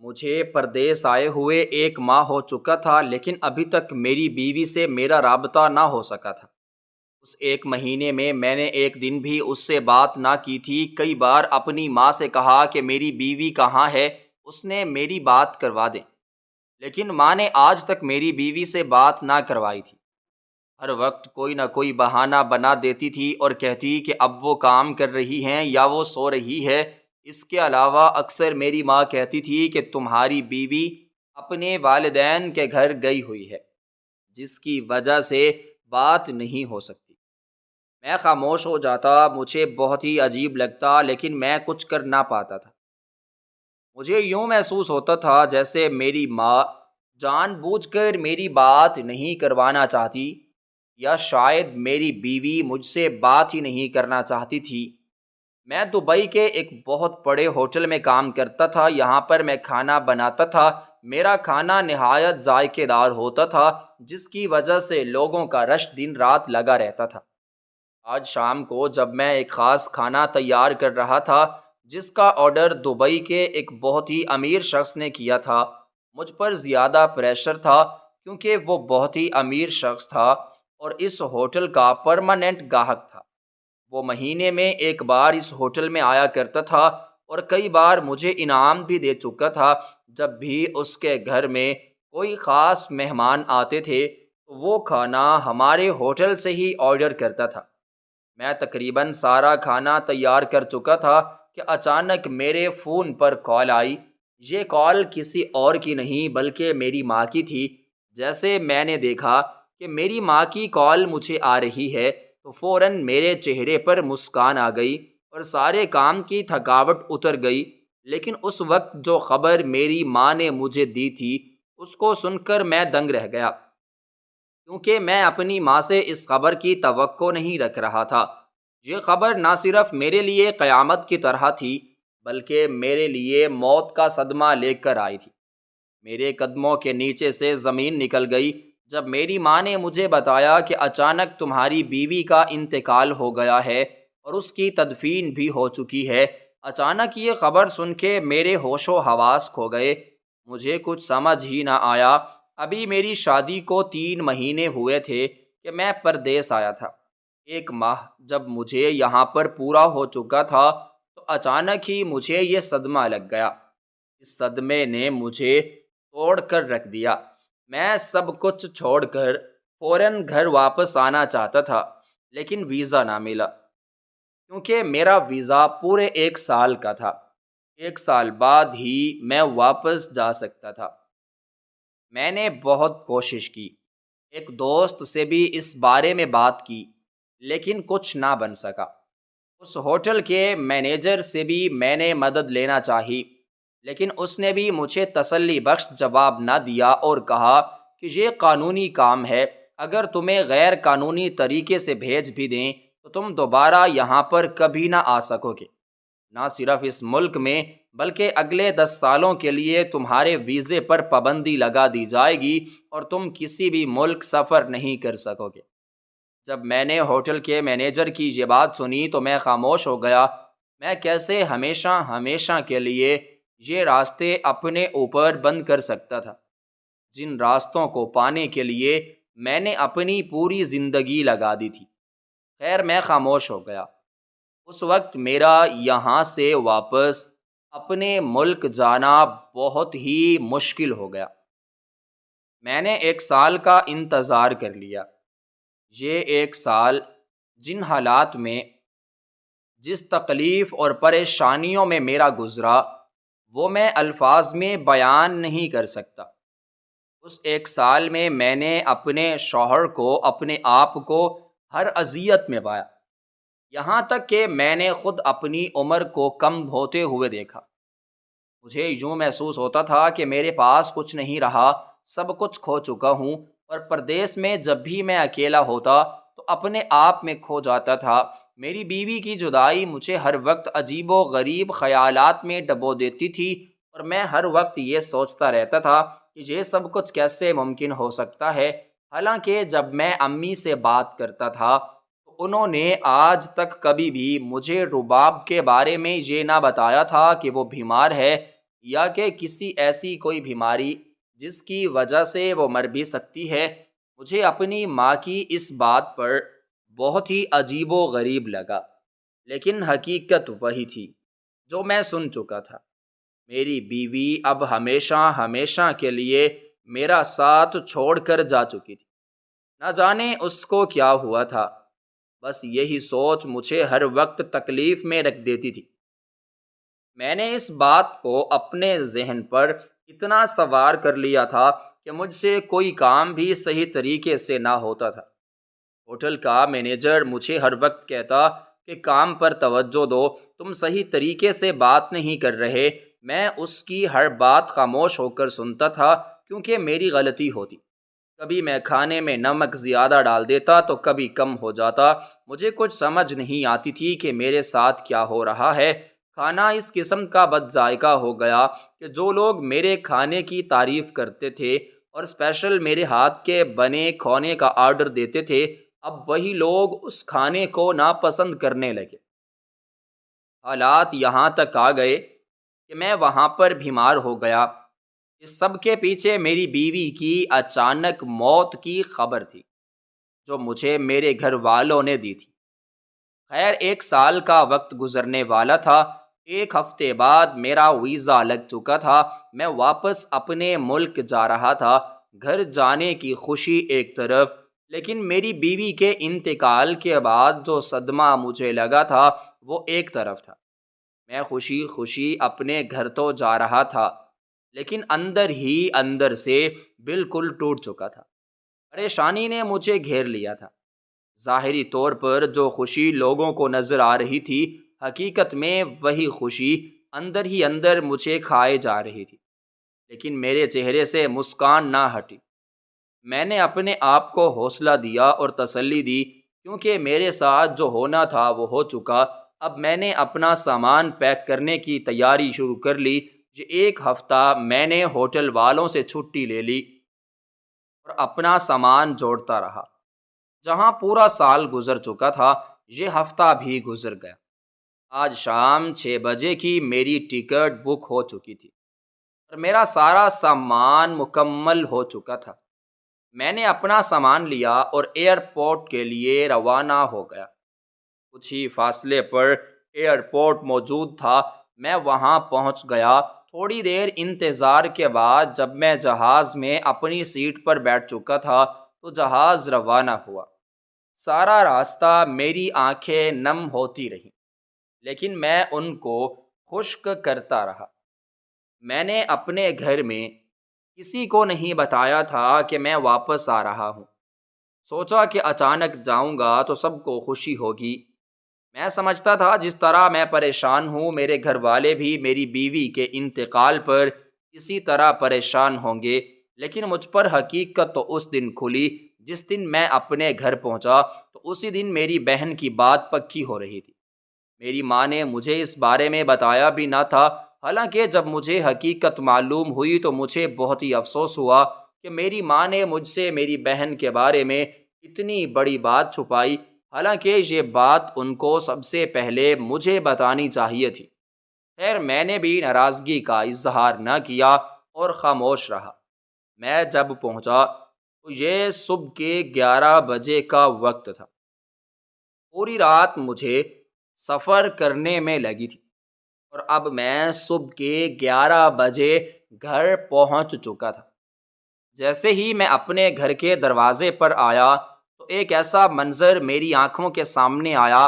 مجھے پردیس آئے ہوئے 1 ماہ ہو چکا تھا، لیکن ابھی تک میری بیوی سے میرا رابطہ نہ ہو سکا تھا۔ اس 1 مہینے میں نے ایک دن بھی اس سے بات نہ کی تھی۔ کئی بار اپنی ماں سے کہا کہ میری بیوی کہاں ہے، اس نے میری بات کروا دیں، لیکن ماں نے آج تک میری بیوی سے بات نہ کروائی تھی۔ ہر وقت کوئی نہ کوئی بہانہ بنا دیتی تھی اور کہتی کہ اب وہ کام کر رہی ہیں یا وہ سو رہی ہے۔ اس کے علاوہ اکثر میری ماں کہتی تھی کہ تمہاری بیوی اپنے والدین کے گھر گئی ہوئی ہے، جس کی وجہ سے بات نہیں ہو سکتی۔ میں خاموش ہو جاتا، مجھے بہت ہی عجیب لگتا، لیکن میں کچھ کر نہ پاتا تھا۔ مجھے یوں محسوس ہوتا تھا جیسے میری ماں جان بوجھ کر میری بات نہیں کروانا چاہتی، یا شاید میری بیوی مجھ سے بات ہی نہیں کرنا چاہتی تھی۔ میں دبئی کے ایک بہت بڑے ہوٹل میں کام کرتا تھا۔ یہاں پر میں کھانا بناتا تھا۔ میرا کھانا نہایت ذائقے دار ہوتا تھا، جس کی وجہ سے لوگوں کا رش دن رات لگا رہتا تھا۔ آج شام کو جب میں ایک خاص کھانا تیار کر رہا تھا، جس کا آرڈر دبئی کے ایک بہت ہی امیر شخص نے کیا تھا، مجھ پر زیادہ پریشر تھا کیونکہ وہ بہت ہی امیر شخص تھا اور اس ہوٹل کا پرماننٹ گاہک تھا۔ وہ مہینے میں 1 بار اس ہوٹل میں آیا کرتا تھا اور کئی بار مجھے انعام بھی دے چکا تھا۔ جب بھی اس کے گھر میں کوئی خاص مہمان آتے تھے تو وہ کھانا ہمارے ہوٹل سے ہی آرڈر کرتا تھا۔ میں تقریباً سارا کھانا تیار کر چکا تھا کہ اچانک میرے فون پر کال آئی۔ یہ کال کسی اور کی نہیں بلکہ میری ماں کی تھی۔ جیسے میں نے دیکھا کہ میری ماں کی کال مجھے آ رہی ہے تو فوراً میرے چہرے پر مسکان آ گئی اور سارے کام کی تھکاوٹ اتر گئی۔ لیکن اس وقت جو خبر میری ماں نے مجھے دی تھی، اس کو سن کر میں دنگ رہ گیا، کیونکہ میں اپنی ماں سے اس خبر کی توقع نہیں رکھ رہا تھا۔ یہ خبر نہ صرف میرے لیے قیامت کی طرح تھی بلکہ میرے لیے موت کا صدمہ لے کر آئی تھی۔ میرے قدموں کے نیچے سے زمین نکل گئی جب میری ماں نے مجھے بتایا کہ اچانک تمہاری بیوی کا انتقال ہو گیا ہے اور اس کی تدفین بھی ہو چکی ہے۔ اچانک یہ خبر سن کے میرے ہوش و حواس کھو گئے۔ مجھے کچھ سمجھ ہی نہ آیا۔ ابھی میری شادی کو 3 مہینے ہوئے تھے کہ میں پردیس آیا تھا۔ 1 ماہ جب مجھے یہاں پر پورا ہو چکا تھا تو اچانک ہی مجھے یہ صدمہ لگ گیا۔ اس صدمے نے مجھے توڑ کر رکھ دیا۔ میں سب کچھ چھوڑ کر فوراً گھر واپس آنا چاہتا تھا، لیکن ویزا نہ ملا، کیونکہ میرا ویزا پورے 1 سال کا تھا۔ 1 سال بعد ہی میں واپس جا سکتا تھا۔ میں نے بہت کوشش کی، ایک دوست سے بھی اس بارے میں بات کی، لیکن کچھ نہ بن سکا۔ اس ہوٹل کے مینیجر سے بھی میں نے مدد لینا چاہی، لیکن اس نے بھی مجھے تسلی بخش جواب نہ دیا اور کہا کہ یہ قانونی کام ہے، اگر تمہیں غیر قانونی طریقے سے بھیج بھی دیں تو تم دوبارہ یہاں پر کبھی نہ آ سکو گے۔ نہ صرف اس ملک میں بلکہ اگلے 10 سالوں کے لیے تمہارے ویزے پر پابندی لگا دی جائے گی اور تم کسی بھی ملک سفر نہیں کر سکو گے۔ جب میں نے ہوٹل کے مینیجر کی یہ بات سنی تو میں خاموش ہو گیا۔ میں کیسے ہمیشہ ہمیشہ کے لیے یہ راستے اپنے اوپر بند کر سکتا تھا، جن راستوں کو پانے کے لیے میں نے اپنی پوری زندگی لگا دی تھی؟ خیر، میں خاموش ہو گیا۔ اس وقت میرا یہاں سے واپس اپنے ملک جانا بہت ہی مشکل ہو گیا۔ میں نے 1 سال کا انتظار کر لیا۔ یہ 1 سال جن حالات میں، جس تکلیف اور پریشانیوں میں میرا گزرا، وہ میں الفاظ میں بیان نہیں کر سکتا۔ اس 1 سال میں نے اپنے شوہر کو، اپنے آپ کو ہر اذیت میں پایا، یہاں تک کہ میں نے خود اپنی عمر کو کم ہوتے ہوئے دیکھا۔ مجھے یوں محسوس ہوتا تھا کہ میرے پاس کچھ نہیں رہا، سب کچھ کھو چکا ہوں، اور پردیس میں جب بھی میں اکیلا ہوتا تو اپنے آپ میں کھو جاتا تھا۔ میری بیوی کی جدائی مجھے ہر وقت عجیب و غریب خیالات میں ڈبو دیتی تھی، اور میں ہر وقت یہ سوچتا رہتا تھا کہ یہ سب کچھ کیسے ممکن ہو سکتا ہے۔ حالانکہ جب میں امی سے بات کرتا تھا تو انہوں نے آج تک کبھی بھی مجھے رباب کے بارے میں یہ نہ بتایا تھا کہ وہ بیمار ہے یا کہ کسی ایسی کوئی بیماری جس کی وجہ سے وہ مر بھی سکتی ہے۔ مجھے اپنی ماں کی اس بات پر بہت ہی عجیب و غریب لگا، لیکن حقیقت وہی تھی جو میں سن چکا تھا۔ میری بیوی اب ہمیشہ ہمیشہ کے لیے میرا ساتھ چھوڑ کر جا چکی تھی۔ نہ جانے اس کو کیا ہوا تھا، بس یہی سوچ مجھے ہر وقت تکلیف میں رکھ دیتی تھی۔ میں نے اس بات کو اپنے ذہن پر اتنا سوار کر لیا تھا کہ مجھ سے کوئی کام بھی صحیح طریقے سے نہ ہوتا تھا۔ ہوٹل کا مینیجر مجھے ہر وقت کہتا کہ کام پر توجہ دو، تم صحیح طریقے سے بات نہیں کر رہے۔ میں اس کی ہر بات خاموش ہو کر سنتا تھا، کیونکہ میری غلطی ہوتی۔ کبھی میں کھانے میں نمک زیادہ ڈال دیتا تو کبھی کم ہو جاتا۔ مجھے کچھ سمجھ نہیں آتی تھی کہ میرے ساتھ کیا ہو رہا ہے۔ کھانا اس قسم کا بد ذائقہ ہو گیا کہ جو لوگ میرے کھانے کی تعریف کرتے تھے اور اسپیشل میرے ہاتھ کے بنے کھانے کا آرڈر دیتے تھے، اب وہی لوگ اس کھانے کو ناپسند کرنے لگے۔ حالات یہاں تک آ گئے کہ میں وہاں پر بیمار ہو گیا۔ اس سب کے پیچھے میری بیوی کی اچانک موت کی خبر تھی، جو مجھے میرے گھر والوں نے دی تھی۔ خیر، 1 سال کا وقت گزرنے والا تھا۔ 1 ہفتے بعد میرا ویزا لگ چکا تھا۔ میں واپس اپنے ملک جا رہا تھا۔ گھر جانے کی خوشی ایک طرف، لیکن میری بیوی کے انتقال کے بعد جو صدمہ مجھے لگا تھا وہ ایک طرف تھا۔ میں خوشی خوشی اپنے گھر تو جا رہا تھا، لیکن اندر ہی اندر سے بالکل ٹوٹ چکا تھا۔ پریشانی نے مجھے گھیر لیا تھا۔ ظاہری طور پر جو خوشی لوگوں کو نظر آ رہی تھی، حقیقت میں وہی خوشی اندر ہی اندر مجھے کھائے جا رہی تھی، لیکن میرے چہرے سے مسکان نہ ہٹی۔ میں نے اپنے آپ کو حوصلہ دیا اور تسلی دی، کیونکہ میرے ساتھ جو ہونا تھا وہ ہو چکا۔ اب میں نے اپنا سامان پیک کرنے کی تیاری شروع کر لی۔ یہ 1 ہفتہ میں نے ہوٹل والوں سے چھٹی لے لی اور اپنا سامان جوڑتا رہا۔ جہاں پورا سال گزر چکا تھا، یہ ہفتہ بھی گزر گیا۔ آج شام 6 بجے کی میری ٹکٹ بک ہو چکی تھی اور میرا سارا سامان مکمل ہو چکا تھا۔ میں نے اپنا سامان لیا اور ایئرپورٹ کے لیے روانہ ہو گیا۔ کچھ ہی فاصلے پر ایئرپورٹ موجود تھا۔ میں وہاں پہنچ گیا۔ تھوڑی دیر انتظار کے بعد جب میں جہاز میں اپنی سیٹ پر بیٹھ چکا تھا تو جہاز روانہ ہوا۔ سارا راستہ میری آنکھیں نم ہوتی رہیں، لیکن میں ان کو خشک کرتا رہا۔ میں نے اپنے گھر میں کسی کو نہیں بتایا تھا کہ میں واپس آ رہا ہوں۔ سوچا کہ اچانک جاؤں گا تو سب کو خوشی ہوگی۔ میں سمجھتا تھا جس طرح میں پریشان ہوں، میرے گھر والے بھی میری بیوی کے انتقال پر اسی طرح پریشان ہوں گے۔ لیکن مجھ پر حقیقت تو اس دن کھلی جس دن میں اپنے گھر پہنچا، تو اسی دن میری بہن کی بات پکی ہو رہی تھی۔ میری ماں نے مجھے اس بارے میں بتایا بھی نہ تھا، حالانکہ جب مجھے حقیقت معلوم ہوئی تو مجھے بہت ہی افسوس ہوا کہ میری ماں نے مجھ سے میری بہن کے بارے میں اتنی بڑی بات چھپائی، حالانکہ یہ بات ان کو سب سے پہلے مجھے بتانی چاہیے تھی۔ خیر، میں نے بھی ناراضگی کا اظہار نہ کیا اور خاموش رہا۔ میں جب پہنچا تو یہ صبح کے 11 بجے کا وقت تھا۔ پوری رات مجھے سفر کرنے میں لگی تھی اور اب میں صبح کے 11 بجے گھر پہنچ چکا تھا۔ جیسے ہی میں اپنے گھر کے دروازے پر آیا تو ایک ایسا منظر میری آنکھوں کے سامنے آیا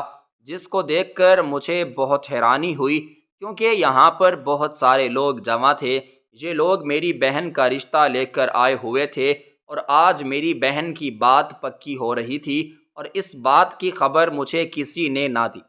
جس کو دیکھ کر مجھے بہت حیرانی ہوئی، کیونکہ یہاں پر بہت سارے لوگ جمع تھے۔ یہ لوگ میری بہن کا رشتہ لے کر آئے ہوئے تھے اور آج میری بہن کی بات پکی ہو رہی تھی، اور اس بات کی خبر مجھے کسی نے نہ دی۔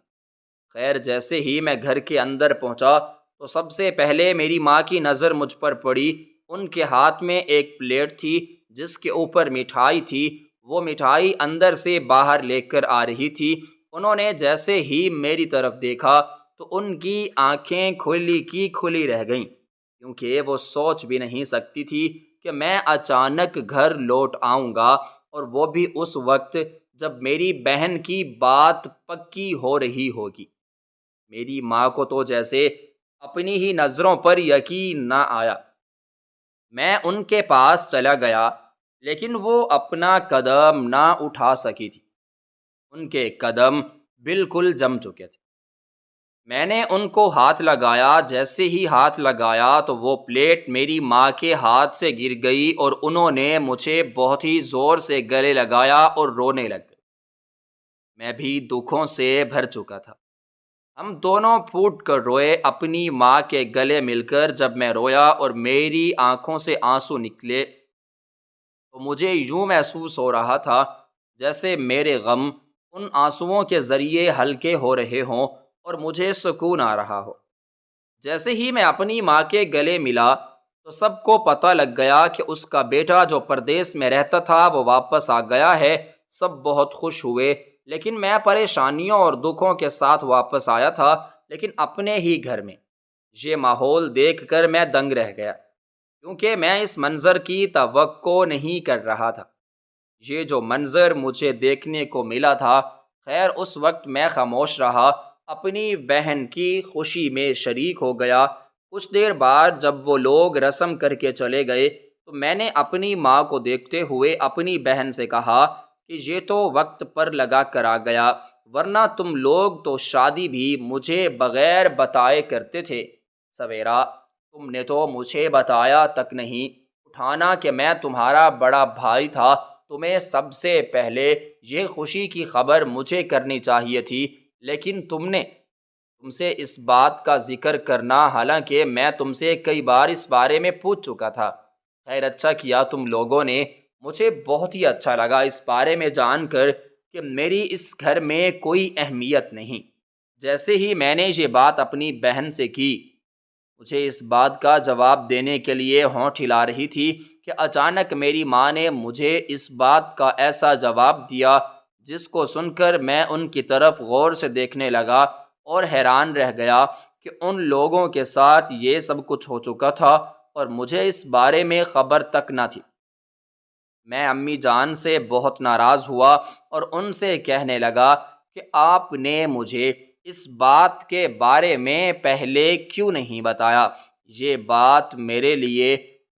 خیر، جیسے ہی میں گھر کے اندر پہنچا تو سب سے پہلے میری ماں کی نظر مجھ پر پڑی۔ ان کے ہاتھ میں ایک پلیٹ تھی جس کے اوپر مٹھائی تھی۔ وہ مٹھائی اندر سے باہر لے کر آ رہی تھی۔ انہوں نے جیسے ہی میری طرف دیکھا تو ان کی آنکھیں کھلی کی کھلی رہ گئیں، کیونکہ وہ سوچ بھی نہیں سکتی تھی کہ میں اچانک گھر لوٹ آؤں گا، اور وہ بھی اس وقت جب میری بہن کی بات پکی ہو رہی ہوگی۔ میری ماں کو تو جیسے اپنی ہی نظروں پر یقین نہ آیا۔ میں ان کے پاس چلا گیا لیکن وہ اپنا قدم نہ اٹھا سکی تھی۔ ان کے قدم بالکل جم چکے تھے۔ میں نے ان کو ہاتھ لگایا، جیسے ہی ہاتھ لگایا تو وہ پلیٹ میری ماں کے ہاتھ سے گر گئی اور انہوں نے مجھے بہت ہی زور سے گلے لگایا اور رونے لگ گئے۔ میں بھی دکھوں سے بھر چکا تھا۔ ہم دونوں پھوٹ کر روئے اپنی ماں کے گلے مل کر۔ جب میں رویا اور میری آنکھوں سے آنسو نکلے تو مجھے یوں محسوس ہو رہا تھا جیسے میرے غم ان آنسوؤں کے ذریعے ہلکے ہو رہے ہوں اور مجھے سکون آ رہا ہو۔ جیسے ہی میں اپنی ماں کے گلے ملا تو سب کو پتہ لگ گیا کہ اس کا بیٹا جو پردیس میں رہتا تھا وہ واپس آ گیا ہے۔ سب بہت خوش ہوئے، لیکن میں پریشانیوں اور دکھوں کے ساتھ واپس آیا تھا، لیکن اپنے ہی گھر میں۔ یہ ماحول دیکھ کر میں دنگ رہ گیا، کیونکہ میں اس منظر کی توقع نہیں کر رہا تھا۔ یہ جو منظر مجھے دیکھنے کو ملا تھا، خیر اس وقت میں خاموش رہا، اپنی بہن کی خوشی میں شریک ہو گیا۔ کچھ دیر بعد جب وہ لوگ رسم کر کے چلے گئے تو میں نے اپنی ماں کو دیکھتے ہوئے اپنی بہن سے کہا کہ یہ تو وقت پر لگا کر آ گیا، ورنہ تم لوگ تو شادی بھی مجھے بغیر بتائے کرتے تھے۔ سویرا، تم نے تو مجھے بتایا تک نہیں، اٹھانا کہ میں تمہارا بڑا بھائی تھا، تمہیں سب سے پہلے یہ خوشی کی خبر مجھے کرنی چاہیے تھی، لیکن تم سے اس بات کا ذکر کرنا، حالانکہ میں تم سے کئی بار اس بارے میں پوچھ چکا تھا۔ خیر اچھا کیا تم لوگوں نے، مجھے بہت ہی اچھا لگا اس بارے میں جان کر کہ میری اس گھر میں کوئی اہمیت نہیں۔ جیسے ہی میں نے یہ بات اپنی بہن سے کی، مجھے اس بات کا جواب دینے کے لیے ہونٹ ہلا رہی تھی کہ اچانک میری ماں نے مجھے اس بات کا ایسا جواب دیا جس کو سن کر میں ان کی طرف غور سے دیکھنے لگا اور حیران رہ گیا کہ ان لوگوں کے ساتھ یہ سب کچھ ہو چکا تھا اور مجھے اس بارے میں خبر تک نہ تھی۔ میں امی جان سے بہت ناراض ہوا اور ان سے کہنے لگا کہ آپ نے مجھے اس بات کے بارے میں پہلے کیوں نہیں بتایا؟ یہ بات میرے لیے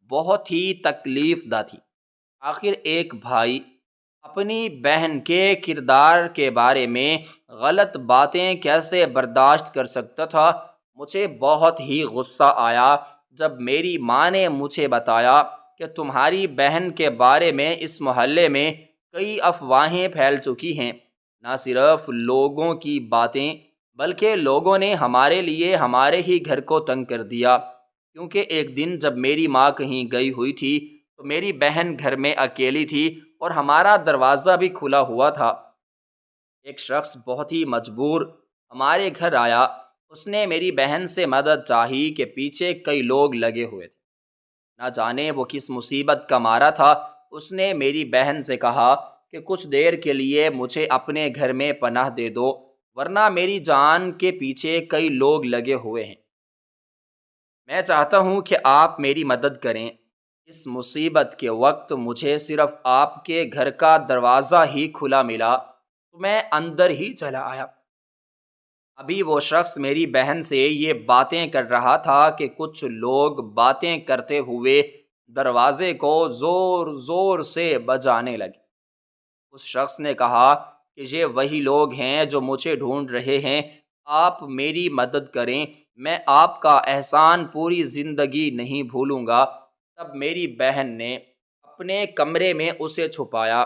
بہت ہی تکلیف دہ تھی۔ آخر ایک بھائی اپنی بہن کے کردار کے بارے میں غلط باتیں کیسے برداشت کر سکتا تھا؟ مجھے بہت ہی غصہ آیا جب میری ماں نے مجھے بتایا کہ تمہاری بہن کے بارے میں اس محلے میں کئی افواہیں پھیل چکی ہیں۔ نہ صرف لوگوں کی باتیں بلکہ لوگوں نے ہمارے لیے ہمارے ہی گھر کو تنگ کر دیا، کیونکہ ایک دن جب میری ماں کہیں گئی ہوئی تھی تو میری بہن گھر میں اکیلی تھی اور ہمارا دروازہ بھی کھلا ہوا تھا۔ ایک شخص بہت ہی مجبور ہمارے گھر آیا۔ اس نے میری بہن سے مدد چاہی کہ پیچھے کئی لوگ لگے ہوئے تھے۔ نہ جانے وہ کس مصیبت کا مارا تھا۔ اس نے میری بہن سے کہا کہ کچھ دیر کے لیے مجھے اپنے گھر میں پناہ دے دو، ورنہ میری جان کے پیچھے کئی لوگ لگے ہوئے ہیں۔ میں چاہتا ہوں کہ آپ میری مدد کریں۔ اس مصیبت کے وقت مجھے صرف آپ کے گھر کا دروازہ ہی کھلا ملا تو میں اندر ہی چلا آیا۔ ابھی وہ شخص میری بہن سے یہ باتیں کر رہا تھا کہ کچھ لوگ باتیں کرتے ہوئے دروازے کو زور زور سے بجانے لگے۔ اس شخص نے کہا کہ یہ وہی لوگ ہیں جو مجھے ڈھونڈ رہے ہیں، آپ میری مدد کریں، میں آپ کا احسان پوری زندگی نہیں بھولوں گا۔ تب میری بہن نے اپنے کمرے میں اسے چھپایا۔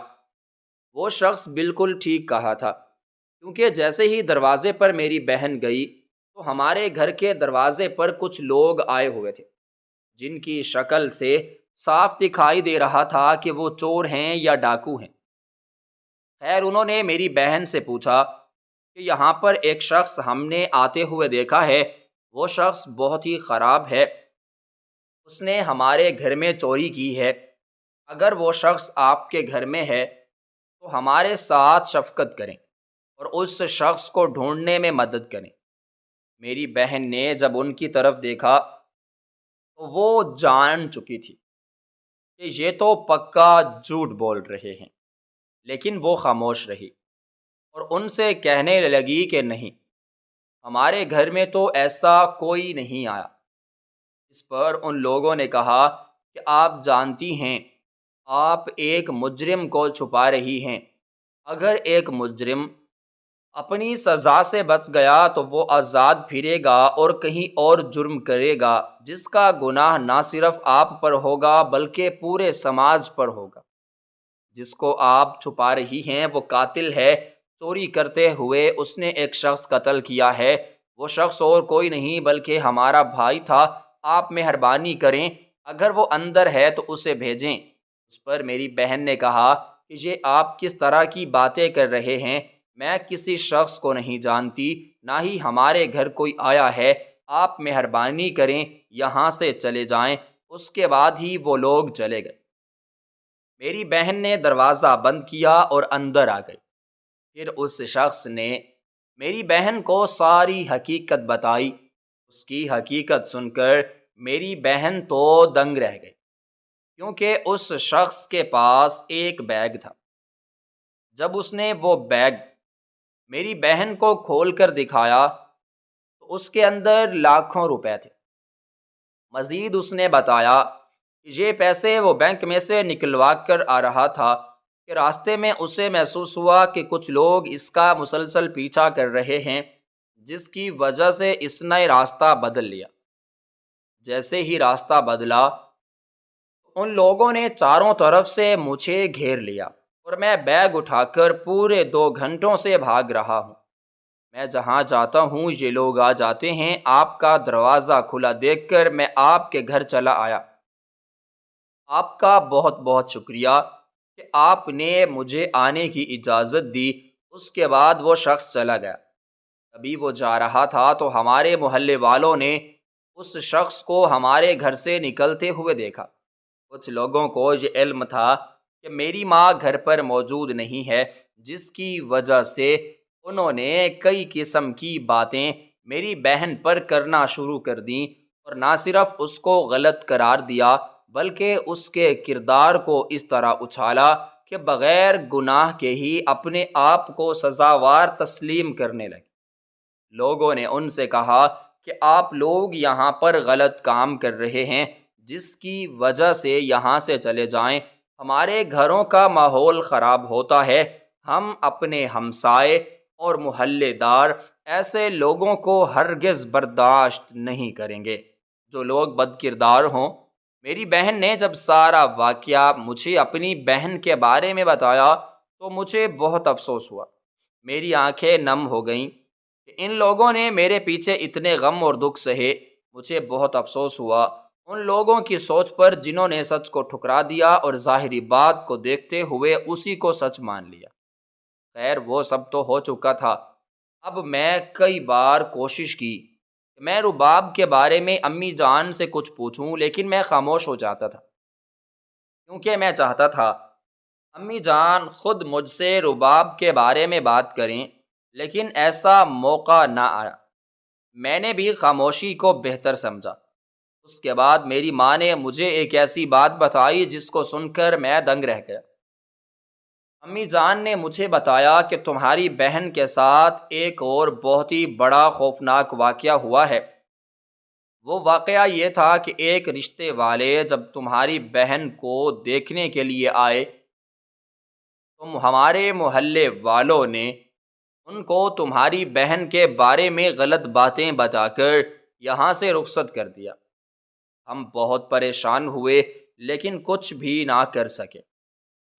وہ شخص بالکل ٹھیک کہا تھا، کیونکہ جیسے ہی دروازے پر میری بہن گئی تو ہمارے گھر کے دروازے پر کچھ لوگ آئے ہوئے تھے جن کی شکل سے صاف دکھائی دے رہا تھا کہ وہ چور ہیں یا ڈاکو ہیں۔ خیر انہوں نے میری بہن سے پوچھا کہ یہاں پر ایک شخص ہم نے آتے ہوئے دیکھا ہے، وہ شخص بہت ہی خراب ہے، اس نے ہمارے گھر میں چوری کی ہے۔ اگر وہ شخص آپ کے گھر میں ہے تو ہمارے ساتھ شفقت کریں اور اس شخص کو ڈھونڈنے میں مدد کریں۔ میری بہن نے جب ان کی طرف دیکھا تو وہ جان چکی تھی کہ یہ تو پکا جھوٹ بول رہے ہیں، لیکن وہ خاموش رہی اور ان سے کہنے لگی کہ نہیں، ہمارے گھر میں تو ایسا کوئی نہیں آیا۔ اس پر ان لوگوں نے کہا کہ آپ جانتی ہیں آپ ایک مجرم کو چھپا رہی ہیں۔ اگر ایک مجرم اپنی سزا سے بچ گیا تو وہ آزاد پھرے گا اور کہیں اور جرم کرے گا، جس کا گناہ نہ صرف آپ پر ہوگا بلکہ پورے سماج پر ہوگا۔ جس کو آپ چھپا رہی ہیں وہ قاتل ہے، چوری کرتے ہوئے اس نے ایک شخص قتل کیا ہے۔ وہ شخص اور کوئی نہیں بلکہ ہمارا بھائی تھا۔ آپ مہربانی کریں، اگر وہ اندر ہے تو اسے بھیجیں۔ اس پر میری بہن نے کہا کہ یہ آپ کس طرح کی باتیں کر رہے ہیں؟ میں کسی شخص کو نہیں جانتی، نہ ہی ہمارے گھر کوئی آیا ہے۔ آپ مہربانی کریں یہاں سے چلے جائیں۔ اس کے بعد ہی وہ لوگ چلے گئے۔ میری بہن نے دروازہ بند کیا اور اندر آ گئی۔ پھر اس شخص نے میری بہن کو ساری حقیقت بتائی۔ اس کی حقیقت سن کر میری بہن تو دنگ رہ گئی، کیونکہ اس شخص کے پاس ایک بیگ تھا۔ جب اس نے وہ بیگ میری بہن کو کھول کر دکھایا تو اس کے اندر لاکھوں روپے تھے۔ مزید اس نے بتایا کہ یہ پیسے وہ بینک میں سے نکلوا کر آ رہا تھا کہ راستے میں اسے محسوس ہوا کہ کچھ لوگ اس کا مسلسل پیچھا کر رہے ہیں، جس کی وجہ سے اس نے راستہ بدل لیا۔ جیسے ہی راستہ بدلا ان لوگوں نے چاروں طرف سے مجھے گھیر لیا اور میں بیگ اٹھا کر پورے 2 گھنٹوں سے بھاگ رہا ہوں۔ میں جہاں جاتا ہوں یہ لوگ آ جاتے ہیں۔ آپ کا دروازہ کھلا دیکھ کر میں آپ کے گھر چلا آیا۔ آپ کا بہت بہت شکریہ کہ آپ نے مجھے آنے کی اجازت دی۔ اس کے بعد وہ شخص چلا گیا۔ ابھی وہ جا رہا تھا تو ہمارے محلے والوں نے اس شخص کو ہمارے گھر سے نکلتے ہوئے دیکھا۔ کچھ لوگوں کو یہ علم تھا کہ میری ماں گھر پر موجود نہیں ہے، جس کی وجہ سے انہوں نے کئی قسم کی باتیں میری بہن پر کرنا شروع کر دیں، اور نہ صرف اس کو غلط قرار دیا بلکہ اس کے کردار کو اس طرح اچھالا کہ بغیر گناہ کے ہی اپنے آپ کو سزاوار تسلیم کرنے لگے۔ لوگوں نے ان سے کہا کہ آپ لوگ یہاں پر غلط کام کر رہے ہیں، جس کی وجہ سے یہاں سے چلے جائیں۔ ہمارے گھروں کا ماحول خراب ہوتا ہے۔ ہم اپنے ہمسائے اور محلے دار ایسے لوگوں کو ہرگز برداشت نہیں کریں گے جو لوگ بد کردار ہوں۔ میری بہن نے جب سارا واقعہ مجھے اپنی بہن کے بارے میں بتایا تو مجھے بہت افسوس ہوا۔ میری آنکھیں نم ہو گئیں کہ ان لوگوں نے میرے پیچھے اتنے غم اور دکھ سہے۔ مجھے بہت افسوس ہوا ان لوگوں کی سوچ پر جنہوں نے سچ کو ٹھکرا دیا اور ظاہری بات کو دیکھتے ہوئے اسی کو سچ مان لیا۔ خیر وہ سب تو ہو چکا تھا۔ اب میں کئی بار کوشش کی کہ میں رباب کے بارے میں امی جان سے کچھ پوچھوں، لیکن میں خاموش ہو جاتا تھا، کیونکہ میں چاہتا تھا امی جان خود مجھ سے رباب کے بارے میں بات کریں، لیکن ایسا موقع نہ آیا۔ میں نے بھی خاموشی کو بہتر سمجھا۔ اس کے بعد میری ماں نے مجھے ایک ایسی بات بتائی جس کو سن کر میں دنگ رہ گیا۔ امی جان نے مجھے بتایا کہ تمہاری بہن کے ساتھ ایک اور بہت ہی بڑا خوفناک واقعہ ہوا ہے۔ وہ واقعہ یہ تھا کہ ایک رشتے والے جب تمہاری بہن کو دیکھنے کے لیے آئے، ہمارے محلے والوں نے ان کو تمہاری بہن کے بارے میں غلط باتیں بتا کر یہاں سے رخصت کر دیا۔ ہم بہت پریشان ہوئے لیکن کچھ بھی نہ کر سکے۔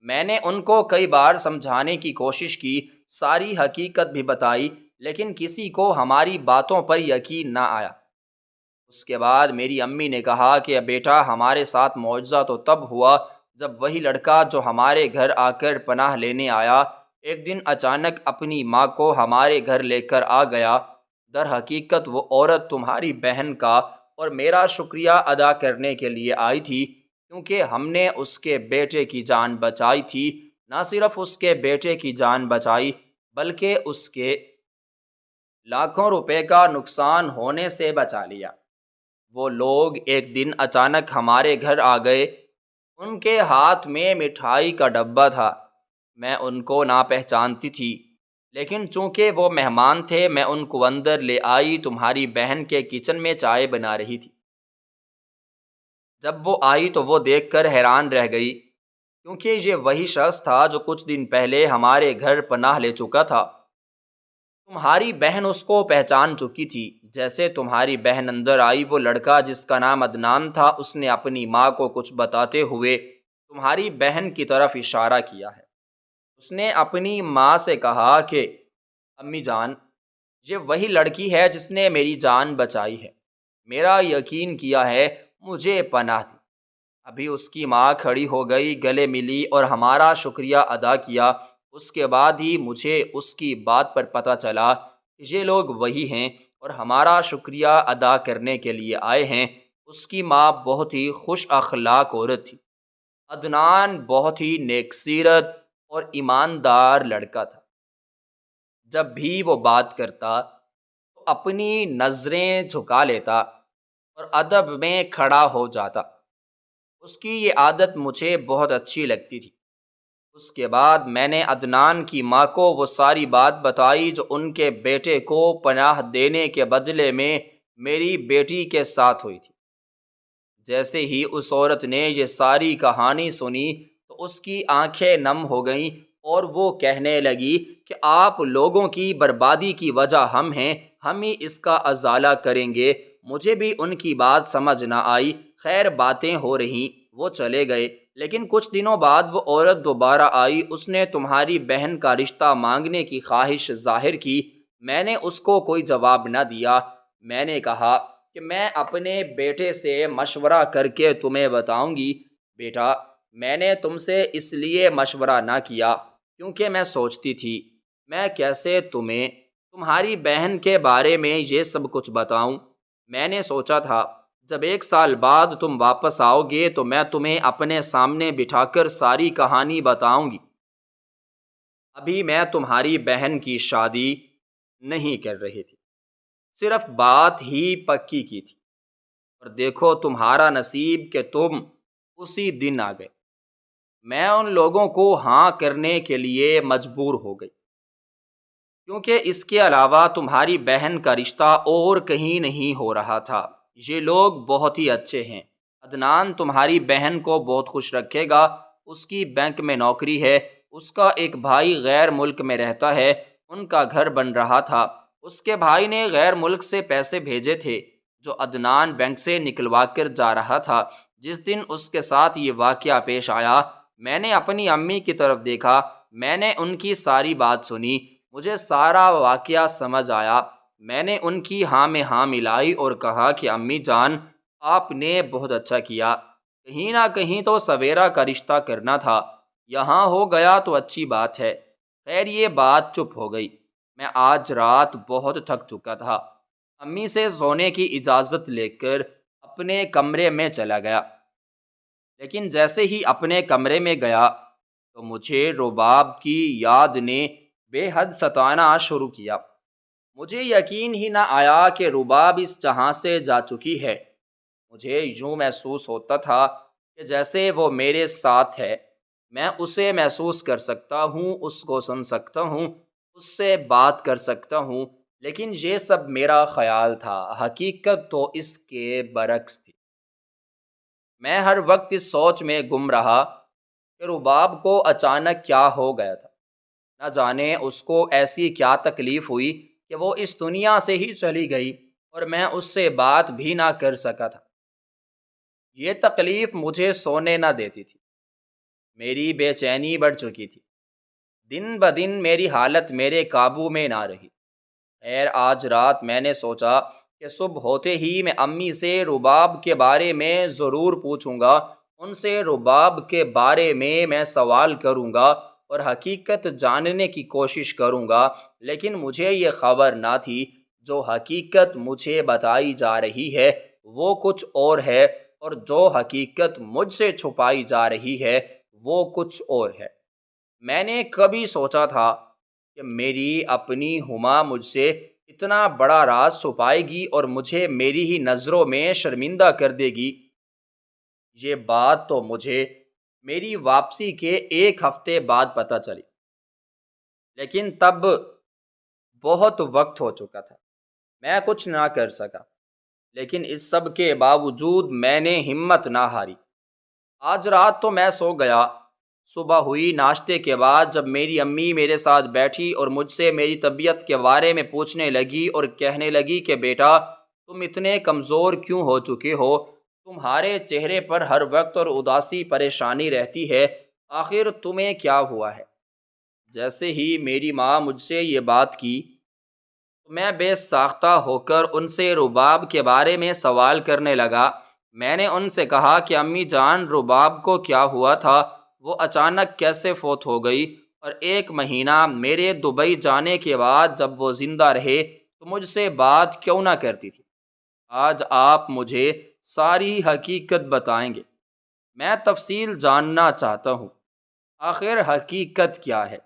میں نے ان کو کئی بار سمجھانے کی کوشش کی، ساری حقیقت بھی بتائی، لیکن کسی کو ہماری باتوں پر یقین نہ آیا۔ اس کے بعد میری امی نے کہا کہ بیٹا ہمارے ساتھ معجزہ تو تب ہوا جب وہی لڑکا جو ہمارے گھر آ کر پناہ لینے آیا ایک دن اچانک اپنی ماں کو ہمارے گھر لے کر آ گیا۔ در حقیقت وہ عورت تمہاری بہن کا اور میرا شکریہ ادا کرنے کے لیے آئی تھی، کیونکہ ہم نے اس کے بیٹے کی جان بچائی تھی۔ نہ صرف اس کے بیٹے کی جان بچائی بلکہ اس کے لاکھوں روپے کا نقصان ہونے سے بچا لیا۔ وہ لوگ ایک دن اچانک ہمارے گھر آ گئے۔ ان کے ہاتھ میں مٹھائی کا ڈبہ تھا۔ میں ان کو نہ پہچانتی تھی، لیکن چونکہ وہ مہمان تھے میں ان کو اندر لے آئی۔ تمہاری بہن کے کچن میں چائے بنا رہی تھی۔ جب وہ آئی تو وہ دیکھ کر حیران رہ گئی، کیونکہ یہ وہی شخص تھا جو کچھ دن پہلے ہمارے گھر پناہ لے چکا تھا۔ تمہاری بہن اس کو پہچان چکی تھی۔ جیسے تمہاری بہن اندر آئی، وہ لڑکا جس کا نام عدنان تھا، اس نے اپنی ماں کو کچھ بتاتے ہوئے تمہاری بہن کی طرف اشارہ کیا ہے۔ اس نے اپنی ماں سے کہا کہ امی جان، یہ وہی لڑکی ہے جس نے میری جان بچائی ہے، میرا یقین کیا ہے، مجھے پناہ دی۔ ابھی اس کی ماں کھڑی ہو گئی، گلے ملی اور ہمارا شکریہ ادا کیا۔ اس کے بعد ہی مجھے اس کی بات پر پتہ چلا کہ یہ لوگ وہی ہیں اور ہمارا شکریہ ادا کرنے کے لیے آئے ہیں۔ اس کی ماں بہت ہی خوش اخلاق عورت تھی۔ عدنان بہت ہی نیک سیرت اور ایماندار لڑکا تھا۔ جب بھی وہ بات کرتا تو اپنی نظریں جھکا لیتا اور ادب میں کھڑا ہو جاتا۔ اس کی یہ عادت مجھے بہت اچھی لگتی تھی۔ اس کے بعد میں نے عدنان کی ماں کو وہ ساری بات بتائی جو ان کے بیٹے کو پناہ دینے کے بدلے میں میری بیٹی کے ساتھ ہوئی تھی۔ جیسے ہی اس عورت نے یہ ساری کہانی سنی تو اس کی آنکھیں نم ہو گئیں اور وہ کہنے لگی کہ آپ لوگوں کی بربادی کی وجہ ہم ہیں، ہم ہی اس کا ازالہ کریں گے۔ مجھے بھی ان کی بات سمجھ نہ آئی۔ خیر باتیں ہو رہیں، وہ چلے گئے، لیکن کچھ دنوں بعد وہ عورت دوبارہ آئی۔ اس نے تمہاری بہن کا رشتہ مانگنے کی خواہش ظاہر کی۔ میں نے اس کو کوئی جواب نہ دیا۔ میں نے کہا کہ میں اپنے بیٹے سے مشورہ کر کے تمہیں بتاؤں گی۔ بیٹا، میں نے تم سے اس لیے مشورہ نہ کیا کیونکہ میں سوچتی تھی میں کیسے تمہیں تمہاری بہن کے بارے میں یہ سب کچھ بتاؤں۔ میں نے سوچا تھا جب 1 سال بعد تم واپس آؤ گے تو میں تمہیں اپنے سامنے بٹھا کر ساری کہانی بتاؤں گی۔ ابھی میں تمہاری بہن کی شادی نہیں کر رہی تھی، صرف بات ہی پکی کی تھی، اور دیکھو تمہارا نصیب کہ تم اسی دن آ گئے۔ میں ان لوگوں کو ہاں کرنے کے لیے مجبور ہو گئی، کیونکہ اس کے علاوہ تمہاری بہن کا رشتہ اور کہیں نہیں ہو رہا تھا۔ یہ لوگ بہت ہی اچھے ہیں۔ عدنان تمہاری بہن کو بہت خوش رکھے گا، اس کی بینک میں نوکری ہے، اس کا ایک بھائی غیر ملک میں رہتا ہے، ان کا گھر بن رہا تھا، اس کے بھائی نے غیر ملک سے پیسے بھیجے تھے جو عدنان بینک سے نکلوا کر جا رہا تھا۔ جس دن اس کے ساتھ یہ واقعہ پیش آیا، میں نے اپنی امی کی طرف دیکھا، میں نے ان کی ساری بات سنی، مجھے سارا واقعہ سمجھ آیا۔ میں نے ان کی ہاں میں ہاں ملائی اور کہا کہ امی جان، آپ نے بہت اچھا کیا، کہیں نہ کہیں تو سویرا کا رشتہ کرنا تھا، یہاں ہو گیا تو اچھی بات ہے۔ خیر یہ بات چپ ہو گئی۔ میں آج رات بہت تھک چکا تھا، امی سے سونے کی اجازت لے کر اپنے کمرے میں چلا گیا، لیکن جیسے ہی اپنے کمرے میں گیا تو مجھے رباب کی یاد نے بے حد ستانا شروع کیا۔ مجھے یقین ہی نہ آیا کہ رباب اس جہاں سے جا چکی ہے۔ مجھے یوں محسوس ہوتا تھا کہ جیسے وہ میرے ساتھ ہے، میں اسے محسوس کر سکتا ہوں، اس کو سن سکتا ہوں، اس سے بات کر سکتا ہوں، لیکن یہ سب میرا خیال تھا، حقیقت تو اس کے برعکس تھی۔ میں ہر وقت اس سوچ میں گم رہا کہ رباب کو اچانک کیا ہو گیا تھا، نہ جانے اس کو ایسی کیا تکلیف ہوئی کہ وہ اس دنیا سے ہی چلی گئی اور میں اس سے بات بھی نہ کر سکا تھا۔ یہ تکلیف مجھے سونے نہ دیتی تھی، میری بے چینی بڑھ چکی تھی، دن بدن میری حالت میرے قابو میں نہ رہی۔ خیر آج رات میں نے سوچا کہ صبح ہوتے ہی میں امی سے رباب کے بارے میں ضرور پوچھوں گا، ان سے رباب کے بارے میں سوال کروں گا اور حقیقت جاننے کی کوشش کروں گا، لیکن مجھے یہ خبر نہ تھی جو حقیقت مجھے بتائی جا رہی ہے وہ کچھ اور ہے، اور جو حقیقت مجھ سے چھپائی جا رہی ہے وہ کچھ اور ہے۔ میں نے کبھی سوچا تھا کہ میری اپنی ہما مجھ سے اتنا بڑا راز چھپائے گی اور مجھے میری ہی نظروں میں شرمندہ کر دے گی؟ یہ بات تو مجھے میری واپسی کے 1 ہفتے بعد پتہ چلی، لیکن تب بہت وقت ہو چکا تھا، میں کچھ نہ کر سکا، لیکن اس سب کے باوجود میں نے ہمت نہ ہاری۔ آج رات تو میں سو گیا۔ صبح ہوئی، ناشتے کے بعد جب میری امی میرے ساتھ بیٹھی اور مجھ سے میری طبیعت کے بارے میں پوچھنے لگی اور کہنے لگی کہ بیٹا تم اتنے کمزور کیوں ہو چکے ہو، تمہارے چہرے پر ہر وقت اور اداسی پریشانی رہتی ہے، آخر تمہیں کیا ہوا ہے؟ جیسے ہی میری ماں مجھ سے یہ بات کی تو میں بے ساختہ ہو کر ان سے رباب کے بارے میں سوال کرنے لگا۔ میں نے ان سے کہا کہ امی جان، رباب کو کیا ہوا تھا؟ وہ اچانک کیسے فوت ہو گئی؟ اور 1 مہینہ میرے دبئی جانے کے بعد جب وہ زندہ رہے تو مجھ سے بات کیوں نہ کرتی تھی؟ آج آپ مجھے ساری حقیقت بتائیں گے؟ میں تفصیل جاننا چاہتا ہوں، آخر حقیقت کیا ہے؟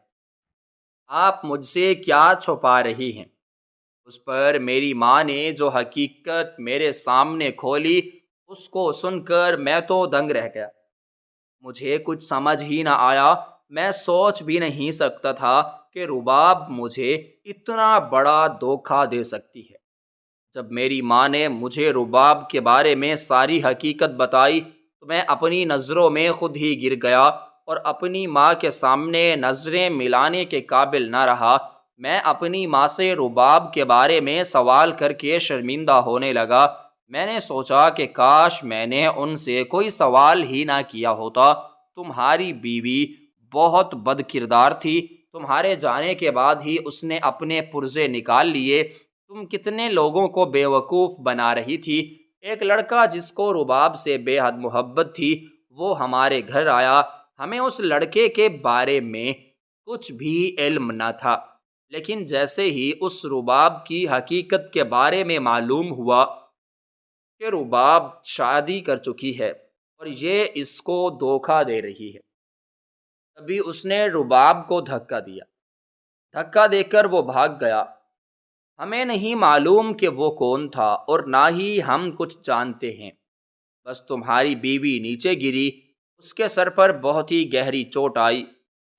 آپ مجھ سے کیا چھپا رہی ہیں؟ اس پر میری ماں نے جو حقیقت میرے سامنے کھولی، اس کو سن کر میں تو دنگ رہ گیا۔ مجھے کچھ سمجھ ہی نہ آیا۔ میں سوچ بھی نہیں سکتا تھا کہ رباب مجھے اتنا بڑا دھوکہ دے سکتی ہے۔ جب میری ماں نے مجھے رباب کے بارے میں ساری حقیقت بتائی تو میں اپنی نظروں میں خود ہی گر گیا اور اپنی ماں کے سامنے نظریں ملانے کے قابل نہ رہا۔ میں اپنی ماں سے رباب کے بارے میں سوال کر کے شرمندہ ہونے لگا۔ میں نے سوچا کہ کاش میں نے ان سے کوئی سوال ہی نہ کیا ہوتا۔ تمہاری بیوی بہت بد کردار تھی، تمہارے جانے کے بعد ہی اس نے اپنے پرزے نکال لیے۔ تم کتنے لوگوں کو بیوقوف بنا رہی تھی۔ ایک لڑکا جس کو رباب سے بے حد محبت تھی وہ ہمارے گھر آیا۔ ہمیں اس لڑکے کے بارے میں کچھ بھی علم نہ تھا، لیکن جیسے ہی اس رباب کی حقیقت کے بارے میں معلوم ہوا کہ رباب شادی کر چکی ہے اور یہ اس کو دھوکہ دے رہی ہے، تبھی اس نے رباب کو دھکا دیا۔ دھکا دے کر وہ بھاگ گیا۔ ہمیں نہیں معلوم کہ وہ کون تھا اور نہ ہی ہم کچھ جانتے ہیں۔ بس تمہاری بیوی نیچے گری، اس کے سر پر بہت ہی گہری چوٹ آئی،